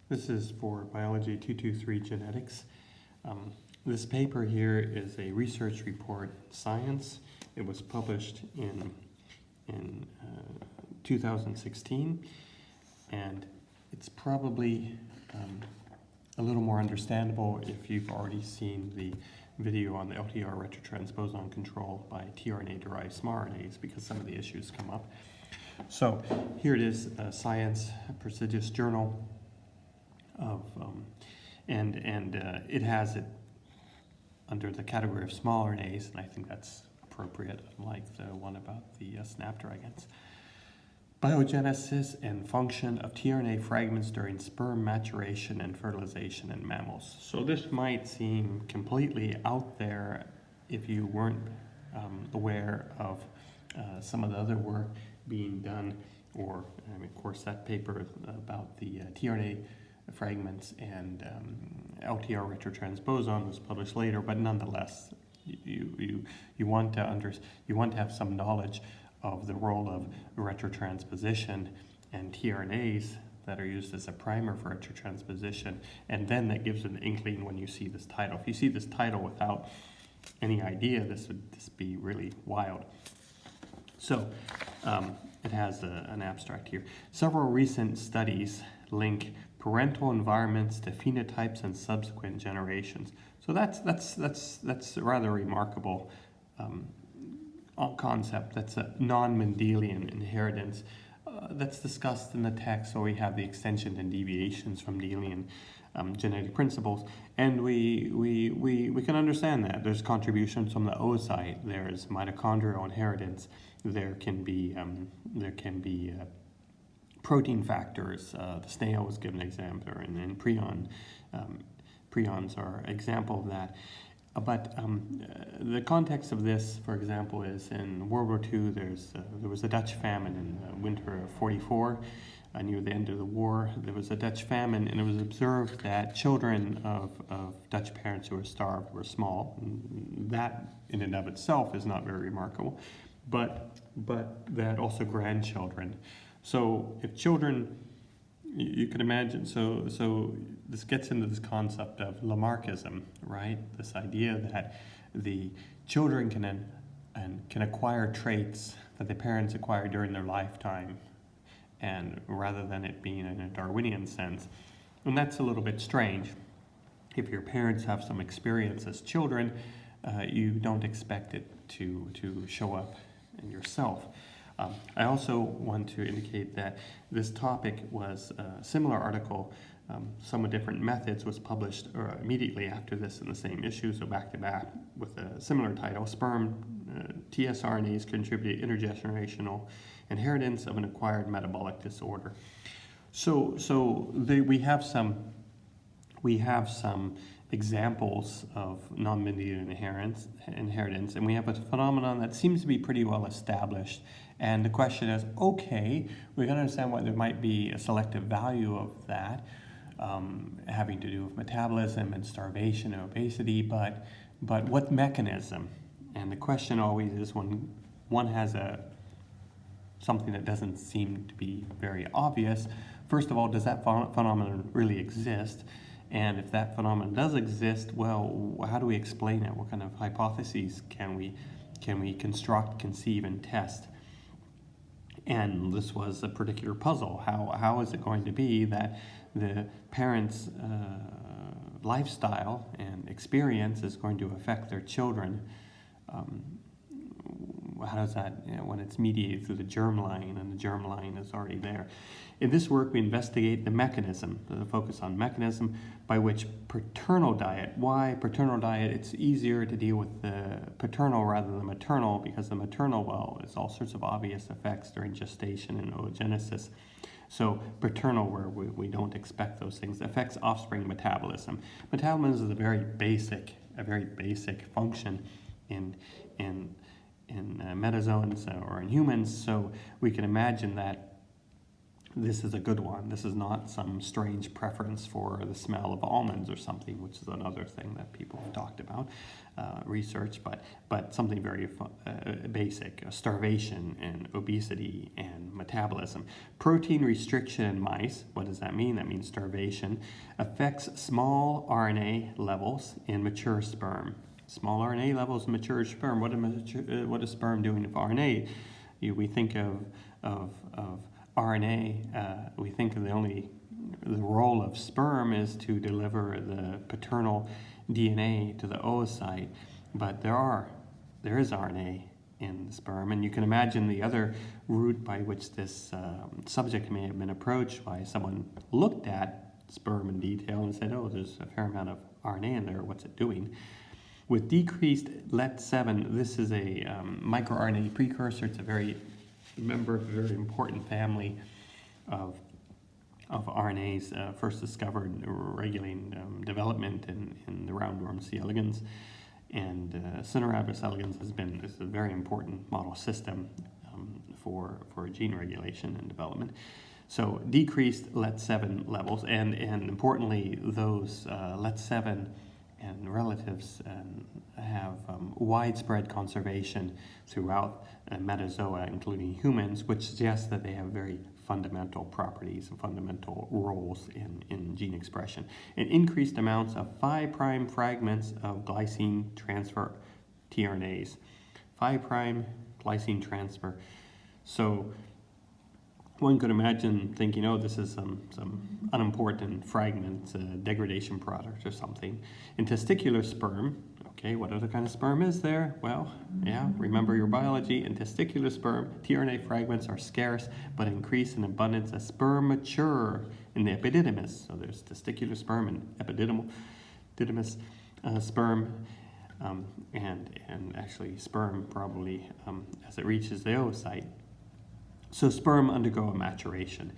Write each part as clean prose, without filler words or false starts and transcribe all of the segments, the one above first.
This is for Biology 223 Genetics. This paper here is a research report in Science. It was published in 2016, and it's probably a little more understandable if you've already seen the video on the LTR retrotransposon control by tRNA-derived SMRNAs, because some of the issues come up. So here it is, Science, a prestigious journal of, it has it under the category of small RNAs, and I think that's appropriate, unlike the one about the snapdragons. Biogenesis and function of tRNA fragments during sperm maturation and fertilization in mammals. So this might seem completely out there if you weren't aware of some of the other work being done, or of course that paper about the tRNA fragments and LTR retrotransposon was published later, but nonetheless, you want to have some knowledge of the role of retrotransposition and tRNAs that are used as a primer for retrotransposition, and then that gives an inkling when you see this title. If you see this title without any idea, this would just be really wild. So it has an abstract here. Several recent studies link parental environments to phenotypes and subsequent generations. So that's a rather remarkable concept. That's a non-Mendelian inheritance that's discussed in the text. So we have the extension and deviations from Mendelian genetic principles, and we can understand that. There's contributions from the oocyte. There's mitochondrial inheritance. There can be protein factors. The snail was given an example, and prions are an example of that. But the context of this, for example, is in World War II. There was a Dutch famine in the winter of '44. Near the end of the war, there was a Dutch famine, and it was observed that children of Dutch parents who were starved were small. And that, in and of itself, is not very remarkable. But that also grandchildren. So if children, you can imagine, so this gets into this concept of Lamarckism, right? This idea that the children can acquire traits that the parents acquire during their lifetime, and rather than it being in a Darwinian sense. And that's a little bit strange. If your parents have some experience as children, you don't expect it to show up in yourself. I also want to indicate that this topic was a similar article, somewhat different methods, was published immediately after this in the same issue, so back to back with a similar title, Sperm tSRNAs Contribute Intergenerational Inheritance of an Acquired Metabolic Disorder. So we have some examples of non-Mendelian inheritance, and we have a phenomenon that seems to be pretty well established. And the question is, okay, we can understand why there might be a selective value of that, having to do with metabolism and starvation and obesity, but what mechanism? And the question always is, when one has something that doesn't seem to be very obvious, first of all, does that phenomenon really exist? And if that phenomenon does exist, well, how do we explain it? What kind of hypotheses can we construct, conceive, and test? And this was a particular puzzle. How is it going to be that the parents' lifestyle and experience is going to affect their children? How does that, when it's mediated through the germline, and the germline is already there? In this work, we investigate the mechanism, the focus on mechanism by which paternal diet. Why paternal diet? It's easier to deal with the paternal rather than maternal, because the maternal, well, it's all sorts of obvious effects during gestation and oogenesis. So paternal, where we don't expect those things, affects offspring metabolism. Metabolism is a very basic function in metazoans or in humans. So we can imagine that this is a good one. This is not some strange preference for the smell of almonds or something, which is another thing that people have talked about, research, but something very basic, starvation and obesity and metabolism. Protein restriction in mice, what does that mean? That means starvation, affects small RNA levels in mature sperm. Small RNA levels in mature sperm. What is sperm doing with RNA? We think of RNA, we think of the role of sperm is to deliver the paternal DNA to the oocyte, but there is RNA in the sperm, and you can imagine the other route by which this subject may have been approached by someone looked at sperm in detail and said, oh, there's a fair amount of RNA in there, what's it doing? With decreased LET7, this is a microRNA precursor. It's a member of a very important family of RNAs, first discovered regulating development in the roundworm C. elegans. And Cinerabis elegans is a very important model system for gene regulation and development. So decreased LET7 levels, and importantly, those LET7 and relatives have widespread conservation throughout metazoa, including humans, which suggests that they have very fundamental properties and fundamental roles in gene expression. And increased amounts of 5' fragments of glycine transfer tRNAs. 5' glycine transfer. So one could imagine thinking, oh, this is some unimportant fragment, degradation product or something. In testicular sperm, okay, what other kind of sperm is there? Well, yeah, remember your biology. In testicular sperm, tRNA fragments are scarce, but increase in abundance as sperm mature in the epididymis. So there's testicular sperm and epididymis sperm, and actually sperm probably as it reaches the oocyte. So sperm undergo a maturation.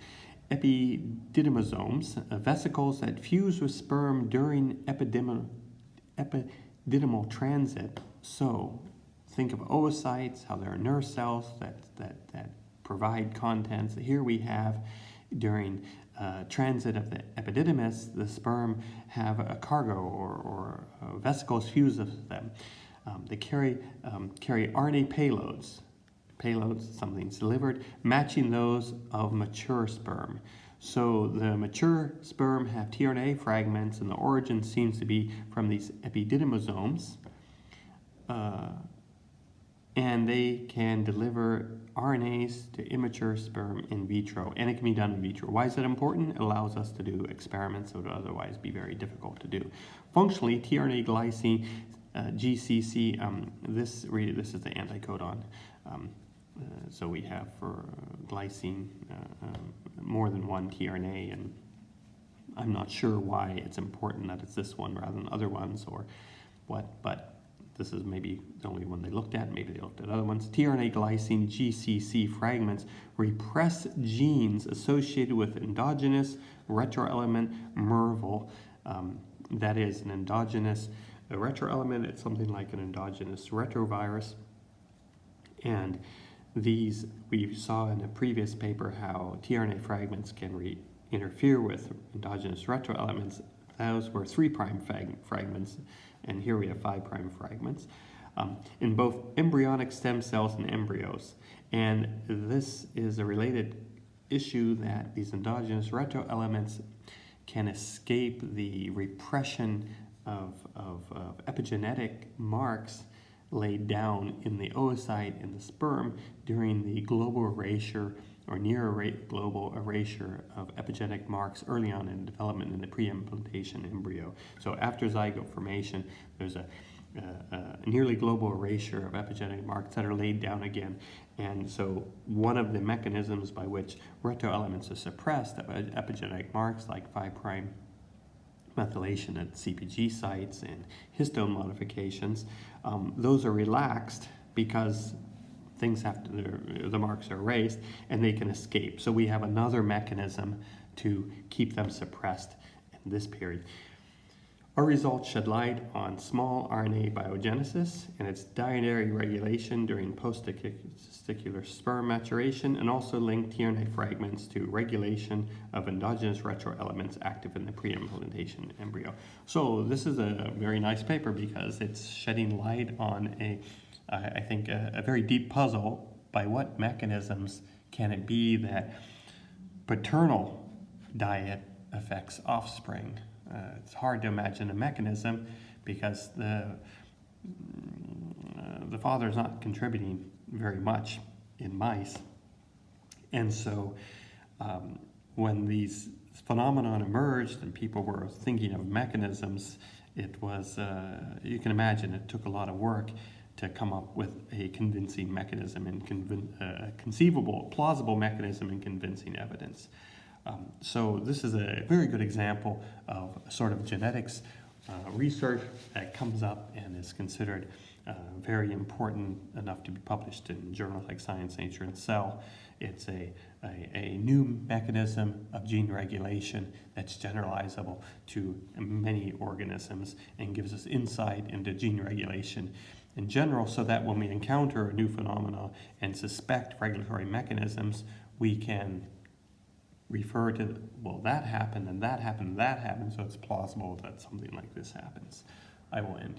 Epididymosomes, vesicles that fuse with sperm during epididymal transit. So think of oocytes, how there are nerve cells that provide contents. Here we have during transit of the epididymis, the sperm have a cargo or vesicles fuse with them. They carry RNA payloads, something's delivered, matching those of mature sperm. So the mature sperm have tRNA fragments, and the origin seems to be from these epididymosomes, and they can deliver RNAs to immature sperm in vitro, and it can be done in vitro. Why is that important? It allows us to do experiments that would otherwise be very difficult to do. Functionally, tRNA glycine GCC, this is the anticodon. So we have for glycine more than one tRNA, and I'm not sure why it's important that it's this one rather than other ones or what, but this is maybe the only one they looked at. Maybe they looked at other ones. tRNA glycine GCC fragments repress genes associated with endogenous retroelement MERVL. That is an endogenous retroelement. It's something like an endogenous retrovirus. And these, we saw in a previous paper how tRNA fragments can interfere with endogenous retroelements. Those were 3' fragments, and here we have 5' fragments in both embryonic stem cells and embryos. And this is a related issue that these endogenous retroelements can escape the repression of epigenetic marks laid down in the oocyte in the sperm during the global erasure or near global erasure of epigenetic marks early on in development in the pre-implantation embryo. So after zygote formation, there's a nearly global erasure of epigenetic marks that are laid down again. And so one of the mechanisms by which retroelements are suppressed, epigenetic marks like 5' methylation at CPG sites and histone modifications, those are relaxed because things have to, the marks are erased and they can escape. So we have another mechanism to keep them suppressed in this period. Our results shed light on small RNA biogenesis and its dietary regulation during post-testicular sperm maturation, and also link tRNA fragments to regulation of endogenous retroelements active in the pre-implantation embryo. So this is a very nice paper because it's shedding light on I think a very deep puzzle. By what mechanisms can it be that paternal diet affects offspring? It's hard to imagine a mechanism because the father is not contributing very much in mice. And so when these phenomenon emerged and people were thinking of mechanisms, it was, you can imagine it took a lot of work to come up with a convincing mechanism and conceivable, plausible mechanism and convincing evidence. So this is a very good example of sort of genetics research that comes up and is considered very important enough to be published in journals like Science, Nature, and Cell. It's a new mechanism of gene regulation that's generalizable to many organisms and gives us insight into gene regulation in general, so that when we encounter a new phenomena and suspect regulatory mechanisms, we can refer to, well, that happened and that happened and that happened, so it's plausible that something like this happens. I will end